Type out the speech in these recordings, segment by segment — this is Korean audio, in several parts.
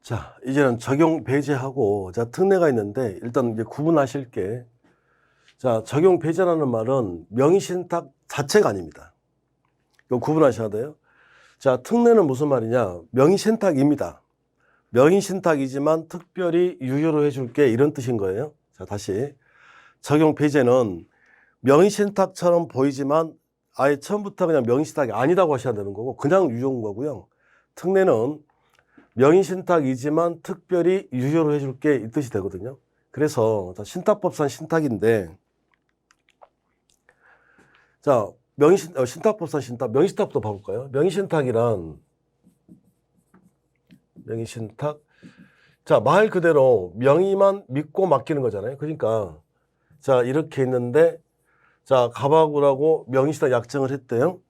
자, 이제는 적용 배제하고, 자, 특례가 있는데, 일단 이제 구분하실 게, 자, 적용 배제라는 말은 명의신탁 자체가 아닙니다. 이거 구분하셔야 돼요. 자, 특례는 무슨 말이냐? 명의신탁입니다. 명의신탁이지만 특별히 유효로 해줄게, 이런 뜻인 거예요. 자, 다시. 적용 배제는 명의신탁처럼 보이지만 아예 처음부터 그냥 명의신탁이 아니다고 하셔야 되는 거고, 그냥 유효인 거고요. 특례는 명의신탁이지만 특별히 유효로 해줄게, 이 뜻이 되거든요. 그래서 신탁법상 신탁인데, 자, 신탁법상 신탁, 명의신탁부터 봐볼까요? 명의신탁. 자, 말 그대로 명의만 믿고 맡기는 거잖아요. 그러니까, 자, 이렇게 있는데, 자, 가바구라고 명의신탁 약정을 했대요.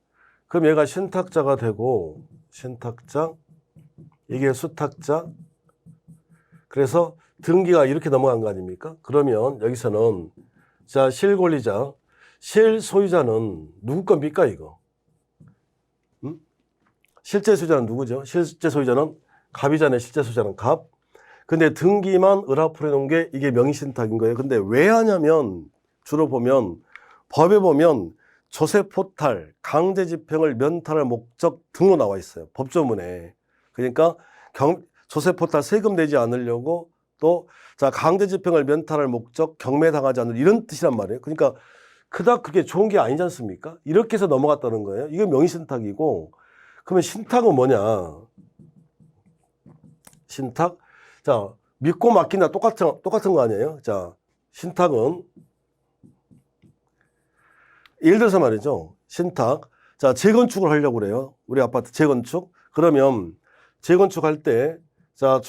그럼 얘가 신탁자가 되고, 신탁자, 이게 수탁자. 그래서 등기가 이렇게 넘어간 거 아닙니까? 그러면 여기서는, 자, 실권리자, 실소유자는 누구 겁니까, 이거? 실제 소유자는 누구죠? 실제 소유자는 갑이잖아요. 실제 소유자는 갑. 근데 등기만 을앞으로 해놓은 게 이게 명의신탁인 거예요. 근데 왜 하냐면, 주로 보면, 법에 보면 조세포탈, 강제집행을 면탈할 목적 등으로 나와 있어요. 법조문에. 그러니까 조세포탈 세금 내지 않으려고 또, 자, 강제집행을 면탈할 목적 경매당하지 않을 이런 뜻이란 말이에요. 그러니까 그닥 그게 좋은 게 아니지 않습니까? 이렇게 해서 넘어갔다는 거예요. 이게 명의신탁이고, 그러면 신탁은 뭐냐? 신탁. 자, 믿고 맡긴다 똑같은 거 아니에요? 자, 신탁은 예를 들어서 말이죠. 신탁. 자, 재건축을 하려고 그래요. 우리 아파트 재건축. 그러면 재건축할 때, 자,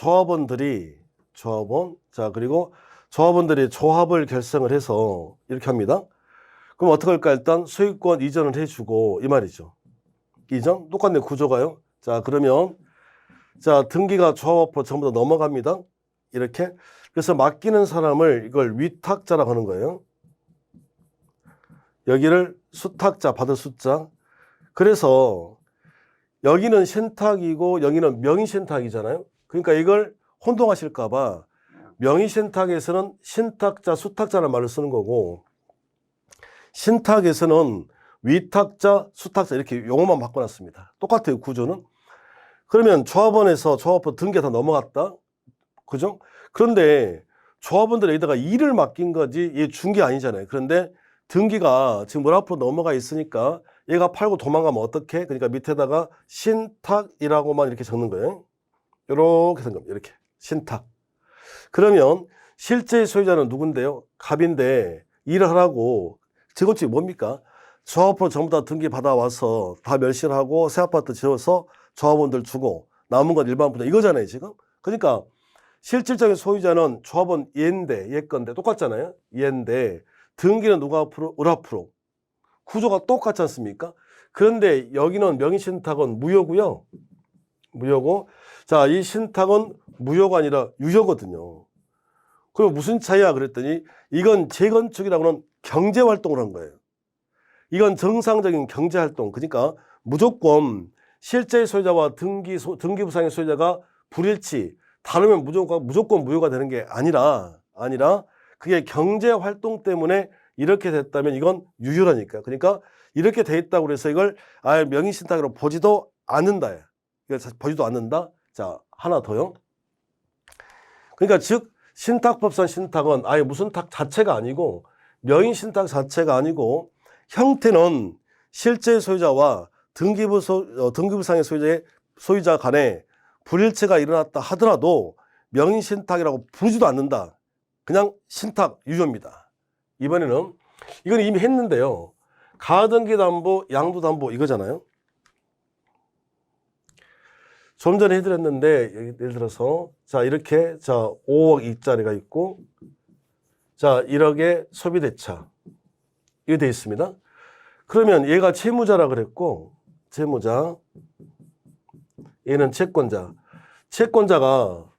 자, 그리고 조합원들이 조합을 결성을 해서 이렇게 합니다. 그럼 어떻게 할까? 일단 소유권 이전을 해주고, 이 말이죠. 이전? 똑같네, 구조가요. 자, 그러면, 자, 등기가 조합 앞으로 전부 다 넘어갑니다. 이렇게. 그래서 맡기는 사람을 이걸 위탁자라고 하는 거예요. 여기를 수탁자, 받을 숫자. 그래서 여기는 신탁이고 여기는 명의신탁이잖아요. 그러니까 이걸 혼동하실까봐 명의신탁에서는 신탁자, 수탁자라는 말을 쓰는 거고, 신탁에서는 위탁자, 수탁자 이렇게 용어만 바꿔놨습니다. 똑같아요, 구조는. 그러면 조합원에서 조합원 등기가 다 넘어갔다. 그죠? 그런데 조합원들이 여기다가 일을 맡긴 거지 얘 준 게 아니잖아요. 그런데 등기가 지금 물 앞으로 넘어가 있으니까 얘가 팔고 도망가면 어떡해? 그러니까 밑에다가 신탁이라고만 이렇게 적는 거예요. 이렇게 된 겁니다. 이렇게. 신탁. 그러면 실제 소유자는 누군데요? 갑인데 일을 하라고. 재건축이 뭡니까? 조합으로 전부 다 등기 받아와서 다 멸실하고 새 아파트 지어서 조합원들 주고 남은 건 일반 분양 이거잖아요, 지금. 그러니까 실질적인 소유자는 조합원 얘 건데 똑같잖아요. 얘인데 등기는 누가 앞으로? 을 앞으로. 구조가 똑같지 않습니까? 그런데 여기는 명의신탁은 무효고요. 무효고, 자, 이 신탁은 무효가 아니라 유효거든요. 그럼 무슨 차이야? 그랬더니 이건 재건축이라고는 경제활동을 한 거예요. 이건 정상적인 경제활동. 그러니까 무조건 실제 소유자와 등기부상의 소유자가 불일치, 다르면 무조건 무효가 되는 게 아니라 그게 경제활동 때문에 이렇게 됐다면 이건 유효라니까. 그러니까 이렇게 돼 있다고 그래서 이걸 아예 명의신탁으로 보지도 않는다. 이걸 보지도 않는다. 자, 하나 더요. 그러니까 즉 신탁법상 신탁은 아예 무슨 탁 자체가 아니고 명의신탁 자체가 아니고 형태는 실제 소유자와 등기부상의 소유자 간에 불일치가 일어났다 하더라도 명의신탁이라고 부르지도 않는다. 그냥 신탁 유효입니다. 이번에는 이건 이미 했는데요. 가등기담보, 양도담보 이거잖아요. 좀 전에 해드렸는데 예를 들어서 자 이렇게 자 5억 이짜리가 있고 자 1억의 소비대차 이게 돼 있습니다. 그러면 얘가 채무자라 그랬고 채무자 얘는 채권자. 채권자가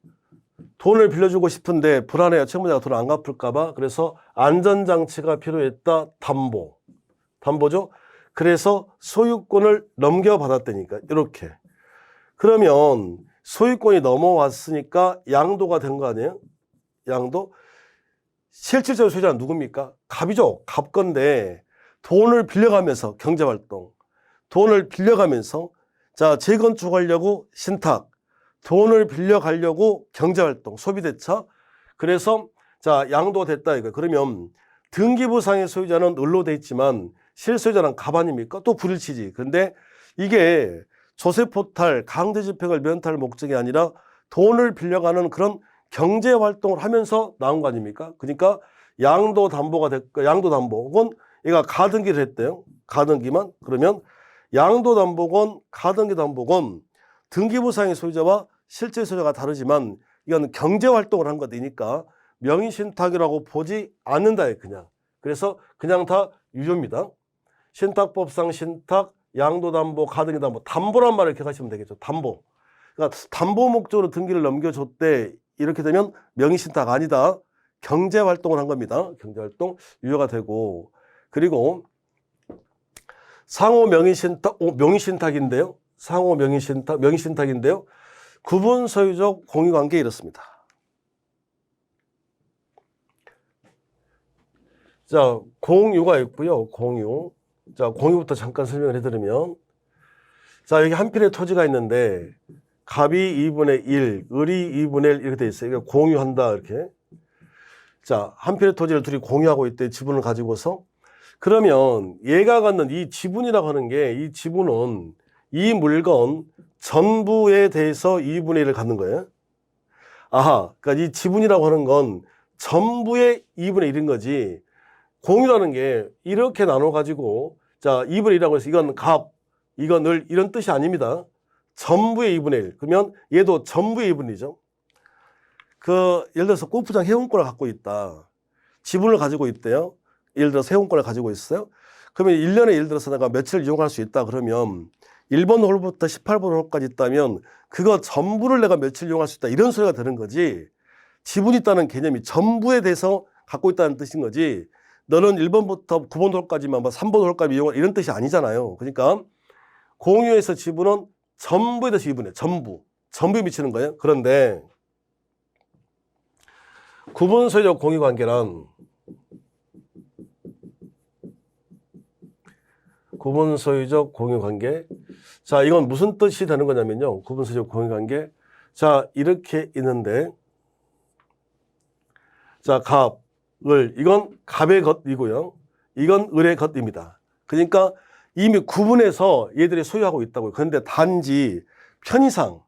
돈을 빌려주고 싶은데 불안해요. 채무자가 돈을 안 갚을까봐. 그래서 안전장치가 필요했다. 담보죠. 그래서 소유권을 넘겨받았다니까. 이렇게. 그러면 소유권이 넘어왔으니까 양도가 된 거 아니에요? 양도. 실질적인 소유자는 누굽니까? 갑이죠. 갑 건데 돈을 빌려가면서 경제활동, 돈을 빌려가면서 자 재건축하려고 신탁, 돈을 빌려가려고 경제활동, 소비대차. 그래서 자 양도가 됐다 이거. 그러면 등기부상의 소유자는 을로 돼 있지만 실소유자는 갑 아닙니까? 또 불일치지. 그런데 이게 조세포탈, 강제집행을 면탈 목적이 아니라 돈을 빌려가는 그런 경제활동을 하면서 나온 거 아닙니까? 그러니까 양도담보가 됐고, 양도담보건 얘가 가등기를 했대요. 가등기만. 그러면 양도담보건, 가등기담보건 등기부상의 소유자와 실제 소유자가 다르지만 이건 경제활동을 한 거니까 명의신탁이라고 보지 않는다. 그냥. 그래서 그냥 다 유효입니다. 신탁법상 신탁, 양도담보, 가등기담보, 담보란 말을 기억하시면 되겠죠. 담보. 그러니까 담보 목적으로 등기를 넘겨줬대. 이렇게 되면 명의신탁 아니다. 경제활동을 한 겁니다. 경제활동 유효가 되고. 그리고 상호 명의신탁, 명의신탁인데요. 상호 명의신탁, 명의신탁인데요. 구분 소유적 공유관계 이렇습니다. 자, 공유가 있고요. 공유. 자, 공유부터 잠깐 설명을 해드리면, 자, 여기 한 필의 토지가 있는데 갑이 2분의 1, 을이 2분의 1 이렇게 돼 있어요. 그러니까 공유한다 이렇게. 자, 한 필의 토지를 둘이 공유하고 있대. 지분을 가지고서. 그러면 얘가 갖는 이 지분이라고 하는 게, 이 지분은 이 물건 전부에 대해서 2분의 1을 갖는 거예요. 아하, 그러니까 이 지분이라고 하는 건 전부의 2분의 1인 거지. 공유라는 게 이렇게 나눠가지고, 자, 2분의 1이라고 해서 이건 갑, 이건 을, 이런 뜻이 아닙니다. 전부의 2분의 1. 그러면 얘도 전부의 2분이죠. 예를 들어서 골프장 회원권을 갖고 있다. 지분을 가지고 있대요. 예를 들어서 회원권을 가지고 있어요. 그러면 1년에 예를 들어서 내가 며칠 이용할 수 있다 그러면 1번 홀부터 18번 홀까지 있다면 그거 전부를 내가 며칠 이용할 수 있다. 이런 소리가 되는 거지. 지분이 있다는 개념이 전부에 대해서 갖고 있다는 뜻인 거지. 너는 1번부터 9번 홀까지만 3번 홀까지 이용할 이런 뜻이 아니잖아요. 그러니까 공유에서 지분은 전부에 대해서 2분의 전부에 미치는 거예요. 그런데 구분 소유적 공유 관계란 구분 소유적 공유 관계. 자, 이건 무슨 뜻이 되는 거냐면요. 구분 소유적 공유 관계. 자, 이렇게 있는데 자, 갑, 을 이건 갑의 것이고요. 이건 을의 것입니다. 그러니까 이미 구분해서 얘들이 소유하고 있다고요. 그런데 단지 편의상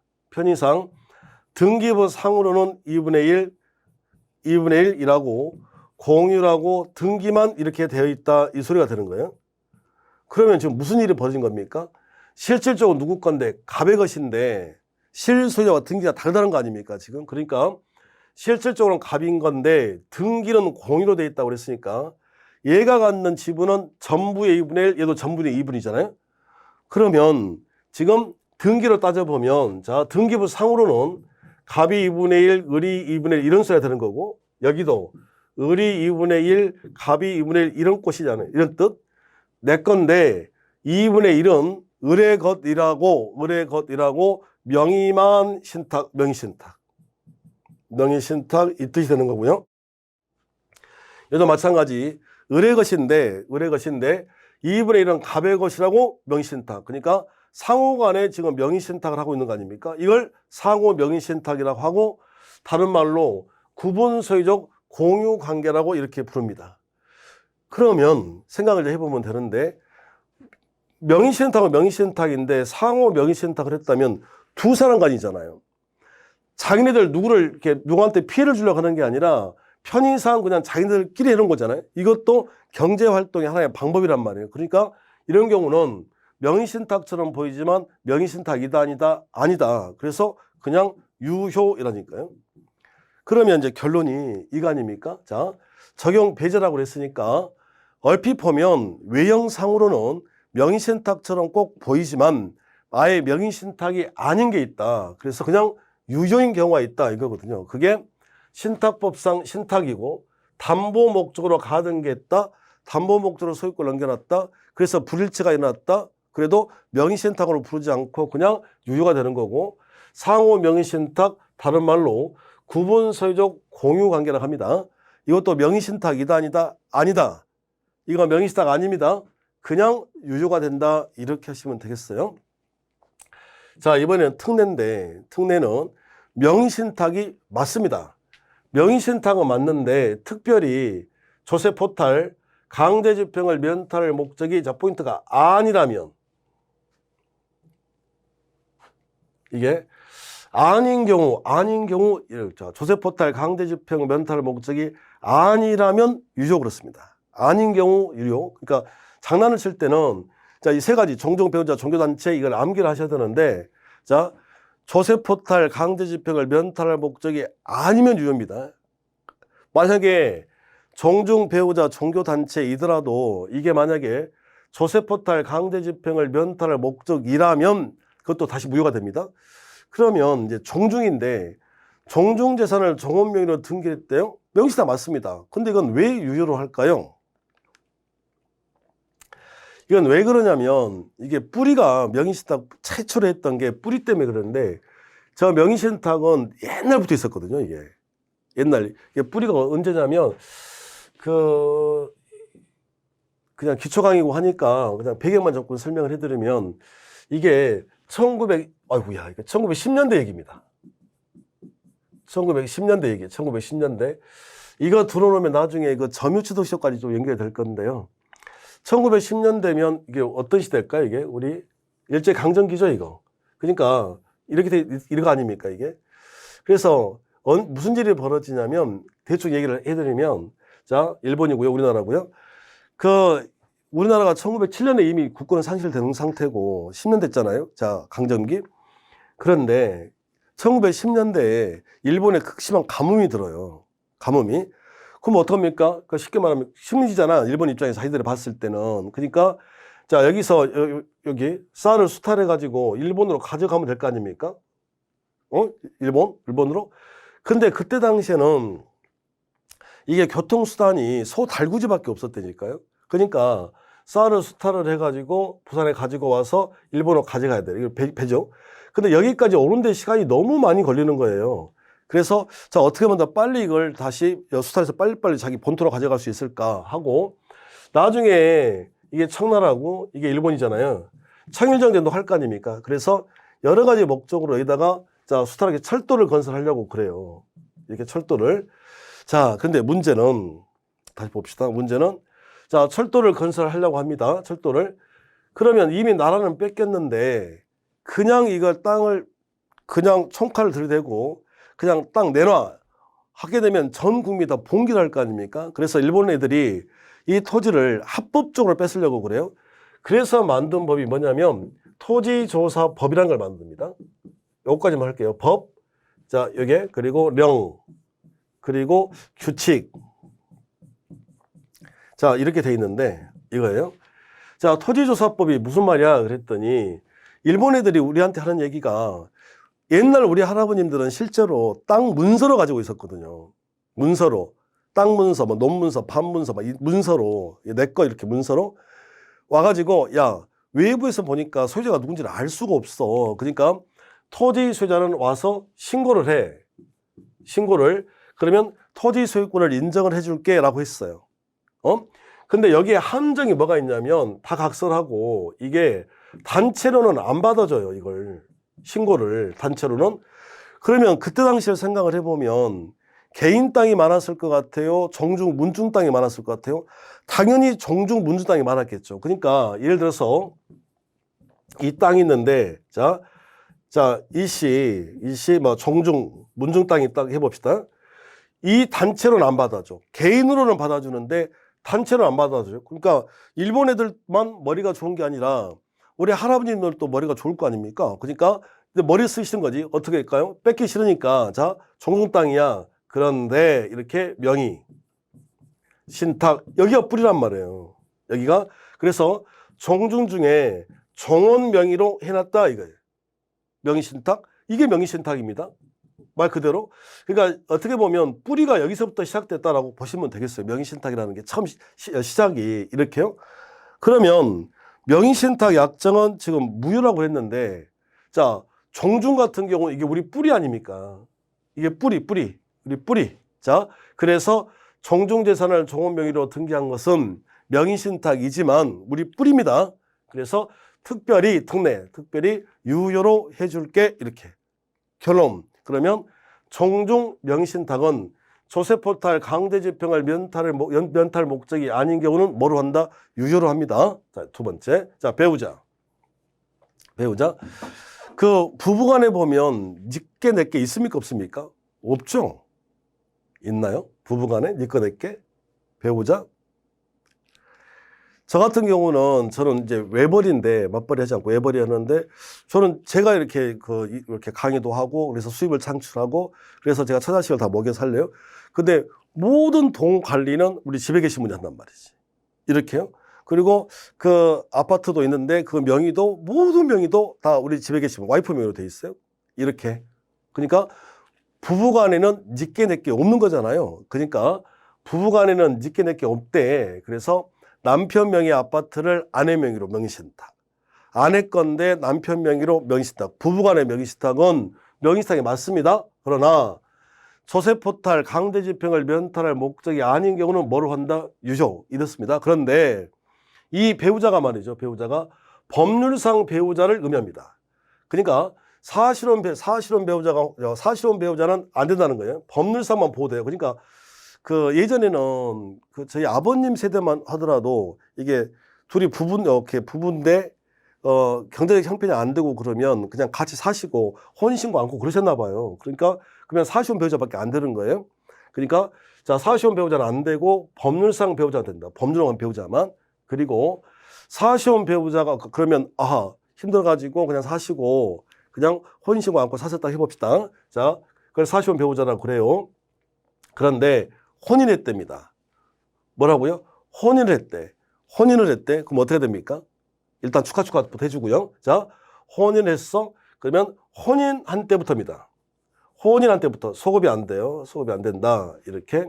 등기부 상으로는 2분의 1이라고 공유라고 등기만 이렇게 되어 있다 이 소리가 되는 거예요. 그러면 지금 무슨 일이 벌어진 겁니까? 실질적으로 누구 건데 갑의 것인데 실소유자와 등기가 다르다는 거 아닙니까 지금? 그러니까 실질적으로는 갑인 건데 등기는 공유로 되어 있다고 그랬으니까 얘가 갖는 지분은 전부의 2분의 1, 얘도 전부의 2분이잖아요. 그러면 지금 등기로 따져보면 자 등기부 상으로는 갑이 2분의 1, 을이 2분의 1 이런 소리가 되는 거고 여기도 을이 2분의 1, 갑이 2분의 1 이런 꼴이잖아요. 이런 뜻. 내 건데 2분의 1은 을의 것이라고 명의만 신탁, 명의신탁 이 뜻이 되는 거고요. 얘도 마찬가지 을의 것인데 2분의 1은 갑의 것이라고 명의신탁. 그러니까 상호간에 지금 명의신탁을 하고 있는 거 아닙니까? 이걸 상호 명의신탁이라고 하고 다른 말로 구분 소유적 공유 관계라고 이렇게 부릅니다. 그러면 생각을 해보면 되는데 명의신탁은 명의신탁인데 상호 명의신탁을 했다면 두 사람 간이잖아요. 자기네들 누구한테 피해를 주려고 하는 게 아니라 편의상 그냥 자기네들끼리 해놓은 거잖아요. 이것도 경제활동의 하나의 방법이란 말이에요. 그러니까 이런 경우는 명의신탁처럼 보이지만 명의신탁이다 아니다. 그래서 그냥 유효이라니까요. 그러면 이제 결론이 이거 아닙니까? 자, 적용 배제라고 그랬으니까 얼핏 보면 외형상으로는 명의신탁처럼 꼭 보이지만 아예 명의신탁이 아닌 게 있다. 그래서 그냥 유효인 경우가 있다 이거거든요. 그게 신탁법상 신탁이고 담보 목적으로 가등기했다. 담보 목적으로 소유권을 넘겨놨다. 그래서 불일치가 일어났다. 그래도 명의신탁으로 부르지 않고 그냥 유효가 되는 거고 상호 명의신탁, 다른 말로 구분 소유적 공유 관계라고 합니다. 이것도 명의신탁이다 아니다? 아니다. 이거 명의신탁 아닙니다. 그냥 유효가 된다. 이렇게 하시면 되겠어요. 자, 이번에는 특례인데 특례는 명의신탁이 맞습니다. 명의신탁은 맞는데 특별히 조세포탈, 강제집행을 면탈할 목적이 자 포인트가 아니라면 이게 아닌 경우 조세포탈, 강제집행 면탈할 목적이 아니라면 유효 그렇습니다. 아닌 경우 유효. 그러니까 장난을 칠 때는 자, 이 세 가지 종종 배우자 종교단체 이걸 암기를 하셔야 되는데 자, 조세포탈, 강제집행을 면탈할 목적이 아니면 유효입니다. 만약에 종중 배우자 종교단체이더라도 이게 만약에 조세포탈, 강제집행을 면탈할 목적이라면 그것도 다시 무효가 됩니다. 그러면 이제 종중인데 종중재산을 종업명의로 등기했대요. 명의신탁 맞습니다. 근데 이건 왜 유효로 할까요? 이건 왜 그러냐면 이게 뿌리가 명의신탁 최초로 했던 게 뿌리 때문에 그러는데 저 명의신탁은 옛날부터 있었거든요. 이게 옛날 이게 뿌리가 언제냐면 그냥 기초 강의고 하니까 그냥 배경만 조금 설명을 해드리면 이게 1910년대 얘기입니다. 1910년대 얘기, 1910년대. 이거 들어놓으면 나중에 그 점유취득 시효까지 좀 연결이 될 건데요. 1910년대면 이게 어떤 시대일까요? 이게 우리 일제강점기죠, 이거. 그러니까 이거 아닙니까, 이게? 그래서 무슨 일이 벌어지냐면 대충 얘기를 해드리면 자, 일본이고요, 우리나라고요. 우리나라가 1907년에 이미 국권은 상실된 상태고 10년 됐잖아요. 자, 강점기. 그런데 1910년대에 일본에 극심한 가뭄이 들어요. 가뭄이. 그럼 어떡합니까? 쉽게 말하면 식민지잖아. 일본 입장에서 자기들이 봤을 때는. 그러니까 자, 여기서 여기 쌀을 수탈해가지고 일본으로 가져가면 될 거 아닙니까? 일본으로? 근데 그때 당시에는 이게 교통수단이 소달구지밖에 없었다니까요. 그러니까 쌀을 수탈을 해가지고 부산에 가지고 와서 일본으로 가져가야 돼요. 이거 배죠. 근데 여기까지 오는데 시간이 너무 많이 걸리는 거예요. 그래서 자, 어떻게 하면 더 빨리 이걸 다시 수탈해서 빨리빨리 자기 본토로 가져갈 수 있을까 하고 나중에 이게 청나라고 이게 일본이잖아요. 청일전쟁도 할 거 아닙니까? 그래서 여러 가지 목적으로 여기다가 자, 수탈하게 철도를 건설하려고 그래요. 이렇게 철도를. 자, 근데 문제는 다시 봅시다. 문제는 자, 철도를 건설하려고 합니다. 철도를. 그러면 이미 나라는 뺏겼는데 그냥 이걸 땅을 그냥 총칼을 들이대고 그냥 땅 내놔 하게 되면 전 국민이 다 봉기를 할 거 아닙니까? 그래서 일본 애들이 이 토지를 합법적으로 뺏으려고 그래요. 그래서 만든 법이 뭐냐면 토지조사법이라는 걸 만듭니다. 여기까지만 할게요. 법, 자, 여기 그리고 령, 그리고 규칙. 자, 이렇게 돼 있는데 이거예요. 자, 토지조사법이 무슨 말이야? 그랬더니 일본 애들이 우리한테 하는 얘기가 옛날 우리 할아버님들은 실제로 땅 문서로 가지고 있었거든요. 문서로. 땅 문서, 뭐 논문서, 판문서, 막 문서로 내 거 이렇게 문서로 와가지고 야, 외부에서 보니까 소유자가 누군지를 알 수가 없어. 그러니까 토지 소유자는 와서 신고를 해. 신고를. 그러면 토지 소유권을 인정을 해줄게 라고 했어요. 근데 여기에 함정이 뭐가 있냐면 다 각설하고 이게 단체로는 안 받아줘요. 이걸. 신고를 단체로는. 그러면 그때 당시를 생각을 해보면 개인 땅이 많았을 것 같아요? 종중, 문중 땅이 많았을 것 같아요? 당연히 종중, 문중 땅이 많았겠죠. 그러니까 예를 들어서 이 땅이 있는데 자, 이씨 뭐 종중, 문중 땅이 딱 해봅시다. 이 단체로는 안 받아줘. 개인으로는 받아주는데 단체로는 안 받아줘요. 그러니까 일본 애들만 머리가 좋은 게 아니라 우리 할아버님들도 머리가 좋을 거 아닙니까? 그러니까 머리 쓰시는 거지. 어떻게 할까요? 뺏기 싫으니까 자, 종중 땅이야. 그런데 이렇게 명의, 신탁 여기가 뿌리란 말이에요. 여기가. 그래서 종중 중에 종원 명의로 해놨다 이거예요. 명의 신탁. 이게 명의 신탁입니다. 말 그대로. 그러니까 어떻게 보면 뿌리가 여기서부터 시작됐다라고 보시면 되겠어요. 명의 신탁이라는 게 처음 시작이 이렇게요. 그러면 명의 신탁 약정은 지금 무효라고 했는데 자, 종중 같은 경우는 이게 우리 뿌리 아닙니까? 이게 뿌리. 우리 뿌리. 자, 그래서 종중재산을 종업명의로 등기한 것은 명의신탁이지만 우리 뿌리입니다. 그래서 특별히 특별히 유효로 해줄게 이렇게. 결론. 그러면 종중 명의신탁은 조세포탈 강제집행을 면탈 목적이 아닌 경우는 뭐로 한다? 유효로 합니다. 자, 두 번째. 자, 배우자. 그 부부간에 보면 니께 내께 있습니까? 없습니까? 없죠. 있나요? 부부간에 니께 내께 배우자. 저 같은 경우는 저는 이제 외벌이인데 맞벌이 하지 않고 외벌이 하는데 저는 제가 이렇게 강의도 하고 그래서 수입을 창출하고 그래서 제가 처자식을 다 먹여 살려요. 근데 모든 돈 관리는 우리 집에 계신 분이 한단 말이지. 이렇게요. 그리고 그 아파트도 있는데 그 명의도 모든 명의도 다 우리 집에 계시면 와이프 명의로 돼 있어요. 이렇게. 그러니까 부부간에는 니께 내께 없는 거잖아요. 그러니까 부부간에는 니께 내께 없대. 그래서 남편 명의 아파트를 아내 명의로 명의신탁. 아내 건데 남편 명의로 명의신탁. 부부간의 명의신탁은 명의신탁이 맞습니다. 그러나 조세포탈 강제집행을 면탈할 목적이 아닌 경우는 뭐로 한다? 유효. 이렇습니다. 그런데 이 배우자가 말이죠. 배우자가 법률상 배우자를 의미합니다. 그러니까 사실혼 배우자는 안 된다는 거예요. 법률상만 보호돼요. 그러니까 그 예전에는 그 저희 아버님 세대만 하더라도 이게 둘이 부부인데 경제적 형편이 안 되고 그러면 그냥 같이 사시고 혼인신고 않고 그러셨나 봐요. 그러니까 그러면 사시혼 배우자밖에 안 되는 거예요. 그러니까 자, 사시혼 배우자는 안 되고 법률상 배우자가 된다. 법률상 배우자만. 그리고 사시혼 배우자가 그러면 힘들어가지고 그냥 사시고 그냥 혼인신고 않고 사셨다 해봅시다. 자, 그래서 사시혼 배우자라고 그래요. 그런데 혼인했답니다. 뭐라고요? 혼인을 했대. 그럼 어떻게 됩니까? 일단 축하부터 해주고요. 자, 혼인했어. 그러면 혼인한 때부터입니다. 혼인한 때부터 소급이 안 돼요. 소급이 안 된다. 이렇게.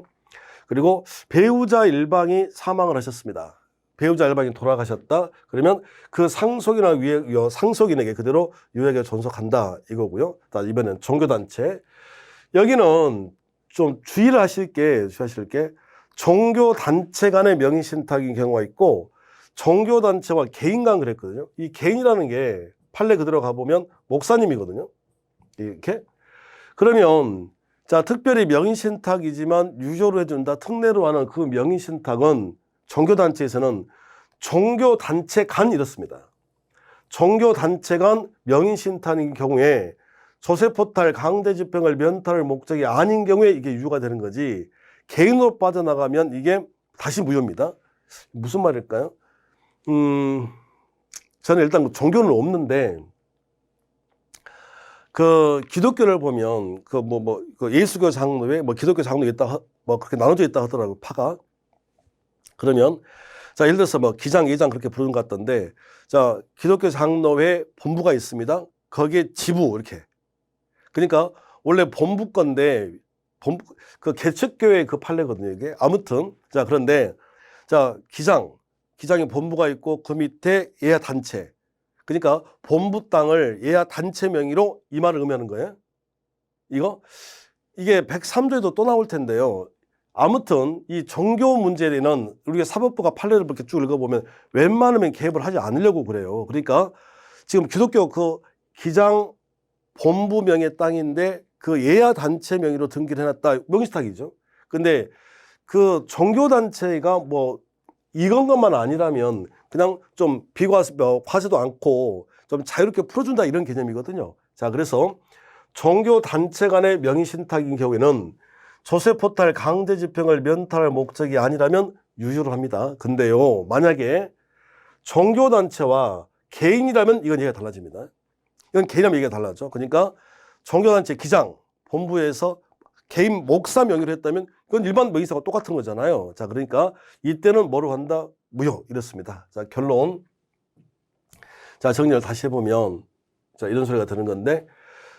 그리고 배우자 일방이 사망을 하셨습니다. 배우자 일방이 돌아가셨다. 그러면 그 상속인에게 그대로 유액에 존속한다. 이거고요. 자, 이번엔 종교단체. 여기는 좀 주의하실 게 종교단체 간의 명의신탁인 경우가 있고 종교단체와 개인 간 그랬거든요. 이 개인이라는 게 판례 그대로 가보면 목사님이거든요. 이렇게. 그러면 자, 특별히 명의신탁이지만 유효로 해준다. 특례로 하는 그 명의신탁은 종교단체에서는 종교단체 간 이렇습니다. 종교단체 간 명의신탁인 경우에 조세포탈 강제집행을 면탈할 목적이 아닌 경우에 이게 유효가 되는 거지 개인으로 빠져나가면 이게 다시 무효입니다. 무슨 말일까요? 저는 일단 종교는 없는데 그 기독교를 보면 그 예수교 장로회 기독교 장로회 있다 그렇게 나눠져 있다 하더라고요. 파가. 그러면 자, 예를 들어서 기장, 예장 그렇게 부르는 것 같던데 자, 기독교 장로회 본부가 있습니다. 거기에 지부 이렇게. 그러니까 원래 본부 건데 그 개척교회 그 판례거든요, 이게. 아무튼 자, 그런데 자, 기장이 본부가 있고 그 밑에 예하 단체. 그러니까 본부 땅을 예하 단체 명의로 이 말을 의미하는 거예요. 이게 103조에도 또 나올 텐데요. 아무튼 이 종교 문제에는 우리가 사법부가 판례를 이렇게 쭉 읽어보면 웬만하면 개입을 하지 않으려고 그래요. 그러니까 지금 기독교 그 기장 본부 명의 땅인데 그 예하 단체 명의로 등기를 해놨다. 명의신탁이죠. 근데 그 종교단체가 이건 것만 아니라면 그냥 좀 과세도 않고 좀 자유롭게 풀어준다 이런 개념이거든요. 자, 그래서 종교단체 간의 명의신탁인 경우에는 조세포탈 강제집행을 면탈할 목적이 아니라면 유효로 합니다. 근데요, 만약에 종교단체와 개인이라면 이건 얘기가 달라집니다. 이건 개인이라면 얘기가 달라져. 그러니까 종교단체 기장, 본부에서 개인 목사 명의로 했다면 그건 일반 명의사가 똑같은 거잖아요. 자, 그러니까 이때는 뭐로 한다? 무효. 이렇습니다. 자, 결론. 자, 정리를 다시 해보면 자, 이런 소리가 드는 건데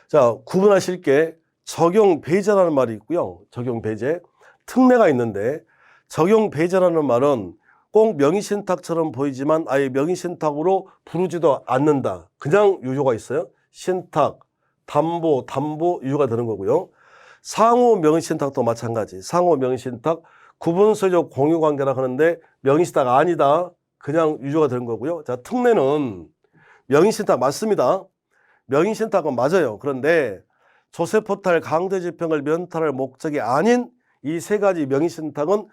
자, 구분하실 게 적용 배제라는 말이 있고요. 적용 배제. 특례가 있는데 적용 배제라는 말은 꼭 명의신탁처럼 보이지만 아예 명의신탁으로 부르지도 않는다. 그냥 유효가 있어요. 신탁, 담보 유효가 되는 거고요. 상호 명의신탁도 마찬가지. 상호 명의신탁 구분서적 공유관계라 하는데 명의신탁 아니다. 그냥 유효가 되는 거고요. 자, 특례는 명의신탁 맞습니다. 명의신탁은 맞아요. 그런데 조세포탈 강제집행을 면탈할 목적이 아닌 이 세 가지 명의신탁은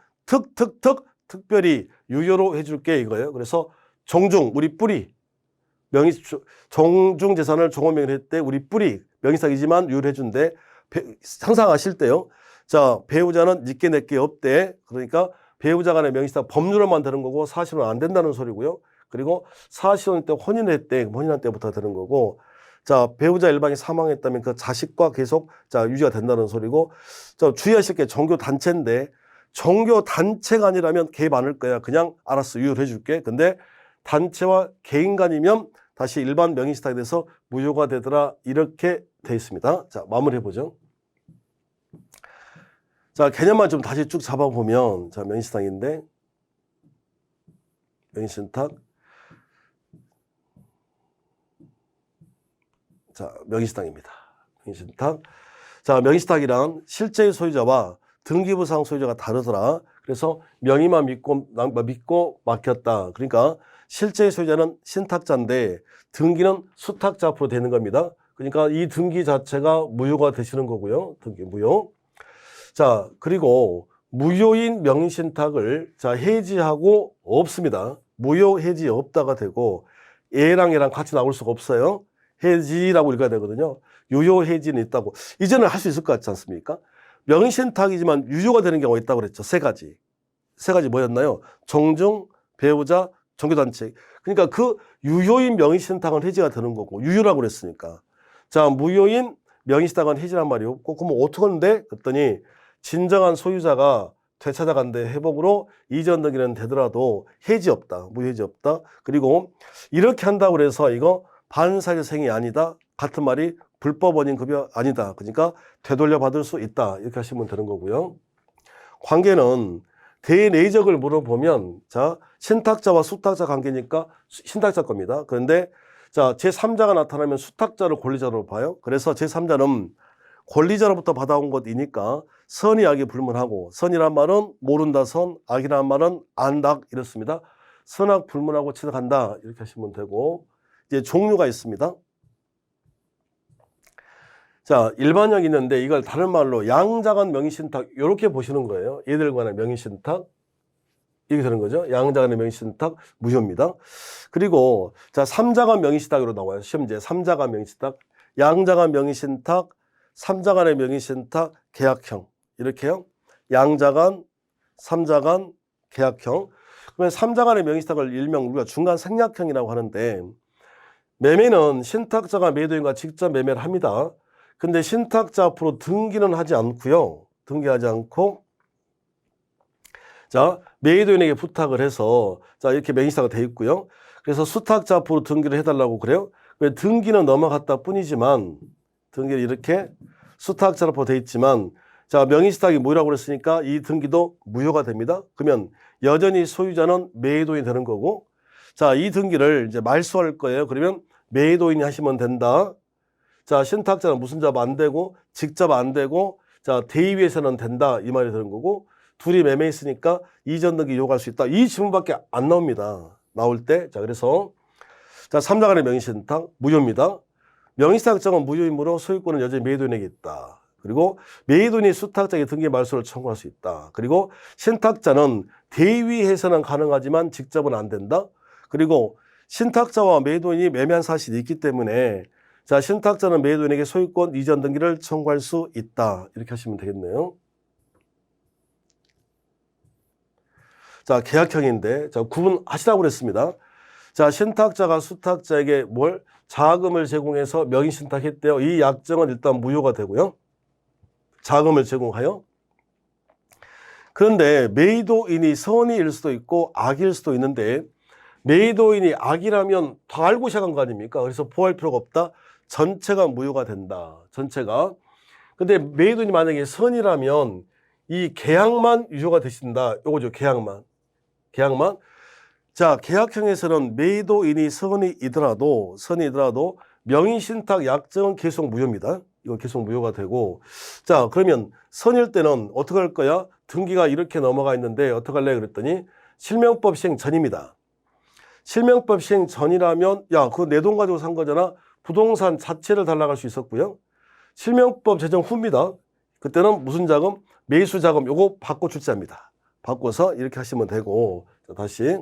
특별히 유효로 해줄게 이거예요. 그래서 종중, 우리 뿌리, 종중재산을 종업명의로 했을 때 우리 뿌리, 명의신탁이지만 유효로 해준대. 상상하실 때요. 자, 배우자는 니께 내께 없대. 그러니까 배우자 간의 명의신탁 법률로만 되는 거고 사실은 안 된다는 소리고요. 그리고 사실혼 때 혼인을 했대. 혼인한 때부터 되는 거고. 자, 배우자 일방이 사망했다면 그 자식과 계속 유지가 된다는 소리고. 자, 주의하실 게 종교단체인데 종교단체가 아니라면 개입 않을 거야. 그냥 알았어. 유효로 해줄게. 근데 단체와 개인 간이면 다시 일반 명의신탁에 대해서 무효가 되더라. 이렇게 돼 있습니다. 자, 마무리해보죠. 자, 개념만 좀 다시 쭉 잡아보면, 자, 명의신탁인데, 명의신탁. 자, 명의신탁입니다. 명의신탁. 자, 명의신탁이란 실제의 소유자와 등기부상 소유자가 다르더라. 그래서 명의만 믿고 맡겼다. 그러니까 실제의 소유자는 신탁자인데 등기는 수탁자 앞으로 되는 겁니다. 그러니까 이 등기 자체가 무효가 되시는 거고요. 등기 무효. 자, 그리고 무효인 명의신탁을 해지하고 없습니다. 무효 해지 없다가 되고 얘랑 같이 나올 수가 없어요. 해지라고 읽어야 되거든요. 유효 해지는 있다고. 이제는 할 수 있을 것 같지 않습니까? 명의신탁이지만 유효가 되는 경우가 있다고 그랬죠. 세 가지. 세 가지 뭐였나요? 종중, 배우자, 종교단체. 그러니까 그 유효인 명의신탁은 해지가 되는 거고 유효라고 그랬으니까. 자, 무효인 명의신탁은 해지란 말이 없고 그럼 어떻게 하는데? 그랬더니 진정한 소유자가 되찾아간데 회복으로 이전 등기는 되더라도 해지 없다. 무효해지 없다. 그리고 이렇게 한다고 그래서 이거 반사회생이 아니다. 같은 말이 불법 원인급여 아니다. 그러니까 되돌려 받을 수 있다. 이렇게 하시면 되는 거고요. 관계는 대내적을 물어보면 자, 신탁자와 수탁자 관계니까 신탁자 겁니다. 그런데 자, 제3자가 나타나면 수탁자를 권리자로 봐요. 그래서 제3자는 권리자로부터 받아온 것이니까 선이 악이 불문하고 선이란 말은 모른다 선, 악이란 말은 안다 이렇습니다. 선악 불문하고 취득한다 이렇게 하시면 되고 이제 종류가 있습니다. 자, 일반형이 있는데 이걸 다른 말로 양자간 명의신탁 이렇게 보시는 거예요. 얘들 간의 명의신탁 이렇게 되는 거죠. 양자간의 명의신탁 무효입니다. 그리고 자, 삼자간 명의신탁으로 나와요. 시험제 삼자간 명의신탁, 양자간 명의신탁, 삼자간의 명의신탁, 계약형 이렇게요. 양자간, 삼자간, 계약형. 그러면 삼자간의 명의신탁을 일명 우리가 중간 생략형이라고 하는데 매매는 신탁자가 매도인과 직접 매매를 합니다. 근데 신탁자 앞으로 등기는 하지 않고요. 등기하지 않고 자, 매도인에게 부탁을 해서 자, 이렇게 명의신탁이 돼 있고요. 그래서 수탁자 앞으로 등기를 해달라고 그래요. 왜 등기는 넘어갔다 뿐이지만 등기를 이렇게 수탁자 앞으로 돼 있지만 자, 명의신탁이 무효라고 그랬으니까 이 등기도 무효가 됩니다. 그러면 여전히 소유자는 매도인이 되는 거고 자, 이 등기를 이제 말소할 거예요. 그러면 매도인이 하시면 된다. 자, 신탁자는 무슨 잡 안 되고 직접 안 되고 자, 대위에서는 된다 이 말이 되는 거고 둘이 매매했으니까 이전 등기 요구할 수 있다. 이 질문밖에 안 나옵니다. 나올 때. 자, 그래서 자, 삼자간의 명의신탁 무효입니다. 명의신탁자는 무효이므로 소유권은 여전히 매도인에게 있다. 그리고 매도인이 수탁자에게 등기 말소를 청구할 수 있다. 그리고 신탁자는 대위해서는 가능하지만 직접은 안 된다. 그리고 신탁자와 매도인이 매매한 사실이 있기 때문에 자, 신탁자는 매도인에게 소유권 이전 등기를 청구할 수 있다. 이렇게 하시면 되겠네요. 자, 계약형인데 자, 구분하시라고 그랬습니다. 자, 신탁자가 수탁자에게 자금을 제공해서 명의신탁했대요. 이 약정은 일단 무효가 되고요. 자금을 제공하여. 그런데 매도인이 선의일 수도 있고 악일 수도 있는데 매도인이 악이라면 다 알고 시작한 거 아닙니까? 그래서 보호할 필요가 없다. 전체가 무효가 된다. 전체가. 근데 매도인이 만약에 선이라면 이 계약만 유효가 되신다. 요거죠. 계약만. 자, 계약형에서는 매도인이 선이더라도 명의신탁 약정은 계속 무효입니다. 이거 계속 무효가 되고. 자, 그러면 선일 때는 어떻게 할 거야? 등기가 이렇게 넘어가 있는데 어떡할래? 그랬더니 실명법 시행 전입니다. 실명법 시행 전이라면 야, 그거 내 돈 가지고 산 거잖아. 부동산 자체를 달라갈 수 있었고요. 실명법 제정 후입니다. 그때는 무슨 자금? 매수 자금 요거 바꿔 출제합니다. 바꿔서 이렇게 하시면 되고. 자, 다시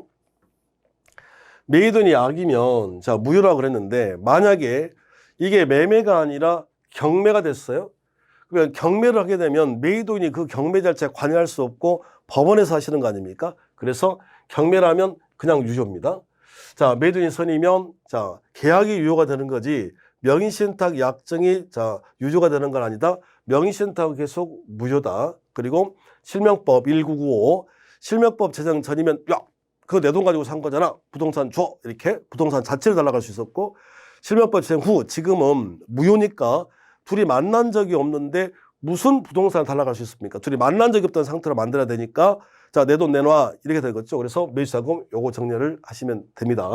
매도인이 악이면 자 무효라고 그랬는데 만약에 이게 매매가 아니라 경매가 됐어요. 그러면 경매를 하게 되면 매도인이 그 경매 자체에 관여할 수 없고 법원에서 하시는 거 아닙니까? 그래서 경매라면 그냥 유효입니다. 자, 매도인 선이면 자 계약이 유효가 되는 거지 명의신탁 약정이 자 유효가 되는 건 아니다. 명의신탁은 계속 무효다. 그리고 실명법 1995 실명법 제정 전이면 야 그거 내 돈 가지고 산 거잖아. 부동산 줘. 이렇게 부동산 자체를 달라갈 수 있었고 실명법 제정 후 지금은 무효니까 둘이 만난 적이 없는데 무슨 부동산을 달라갈 수 있습니까? 둘이 만난 적이 없던 상태로 만들어야 되니까 자, 내 돈 내놔. 이렇게 되겠죠. 그래서 매수자금 요거 정리를 하시면 됩니다.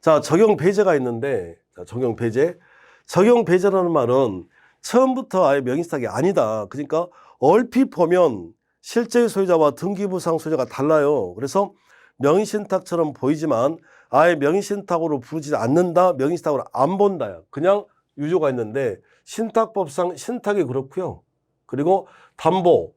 자, 적용 배제가 있는데 자, 적용 배제. 적용 배제라는 말은 처음부터 아예 명의신탁이 아니다. 그러니까 얼핏 보면 실제 소유자와 등기부상 소유자가 달라요. 그래서 명의신탁처럼 보이지만 아예 명의신탁으로 부르지 않는다. 명의신탁으로 안 본다. 그냥 유효가 있는데 신탁법상 신탁이 그렇고요. 그리고 담보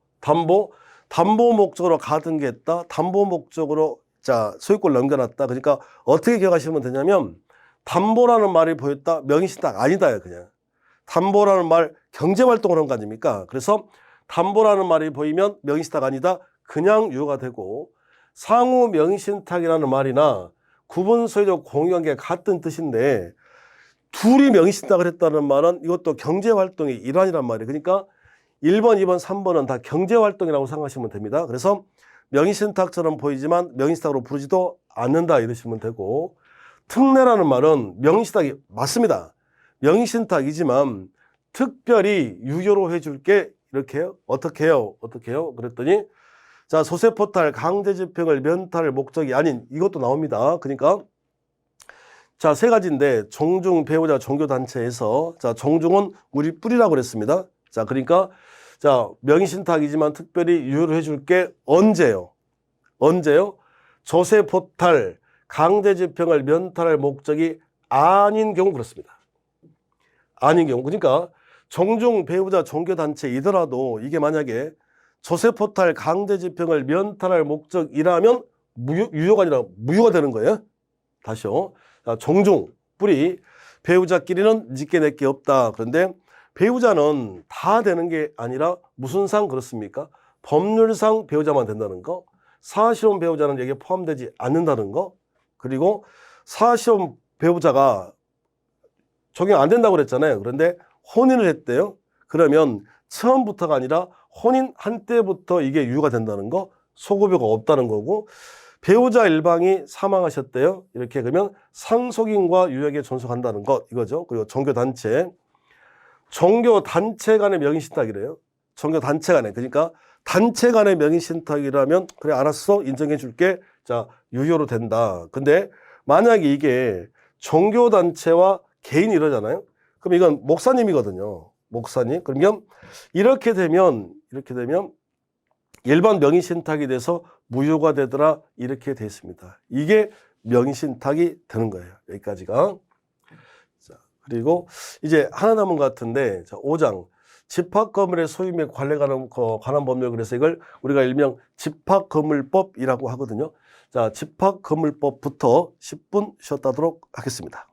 목적으로 가등기했다. 담보 목적으로 자 소유권을 넘겨놨다. 그러니까 어떻게 기억하시면 되냐면 담보라는 말이 보였다. 명의신탁 아니다. 그냥 담보라는 말 경제활동을 한 거 아닙니까? 그래서 담보라는 말이 보이면 명의신탁 아니다. 그냥 유효가 되고 상호 명의신탁이라는 말이나 구분 소유적 공유관계 같은 뜻인데 둘이 명의신탁을 했다는 말은 이것도 경제활동의 일환이란 말이에요. 그러니까 1번, 2번, 3번은 다 경제활동이라고 생각하시면 됩니다. 그래서 명의신탁처럼 보이지만 명의신탁으로 부르지도 않는다 이러시면 되고 특례라는 말은 명의신탁이 맞습니다. 명의신탁이지만 특별히 유효로 해줄게 이렇게 해요. 어떻게 해요? 그랬더니 자 소세포탈 강제집행을 면탈 목적이 아닌 이것도 나옵니다. 그러니까 자 세 가지인데 종중 배우자 종교단체에서 자 종중은 우리 뿌리라고 그랬습니다. 자 그러니까 자 명의신탁이지만 특별히 유효로 해줄게 언제요? 조세포탈 강제집행을 면탈할 목적이 아닌 경우 그렇습니다. 아닌 경우 그러니까 종중 배우자 종교단체이더라도 이게 만약에 조세포탈 강제집행을 면탈할 목적이라면 유효가 아니라 무효가 되는 거예요. 다시요. 자, 종중 뿌리 배우자끼리는 니께 내게 없다. 그런데 배우자는 다 되는 게 아니라 무슨 상 그렇습니까? 법률상 배우자만 된다는 거, 사실혼 배우자는 여기에 포함되지 않는다는 거, 그리고 사실혼 배우자가 적용 안 된다고 그랬잖아요. 그런데 혼인을 했대요. 그러면 처음부터가 아니라 혼인한 때부터 이게 유효가 된다는 거, 소급여가 없다는 거고 배우자 일방이 사망하셨대요. 이렇게 그러면 상속인과 유역에 존속한다는 것 이거죠. 그리고 종교단체 간의 명의신탁이래요. 종교단체 간에 그러니까 단체 간의 명의신탁이라면 그래 알았어 인정해 줄게. 자 유효로 된다. 근데 만약에 이게 종교단체와 개인이 이러잖아요. 그럼 이건 목사님이거든요. 목사님. 그러면 이렇게 되면 일반 명의신탁이 돼서 무효가 되더라 이렇게 돼 있습니다. 이게 명의신탁이 되는 거예요. 여기까지가. 자, 그리고 이제 하나 남은 것 같은데 자, 5장 집합건물의 소유 및 관리에 관한 법률 그래서 이걸 우리가 일명 집합건물법이라고 하거든요. 자, 집합건물법부터 10분 쉬었다 하도록 하겠습니다.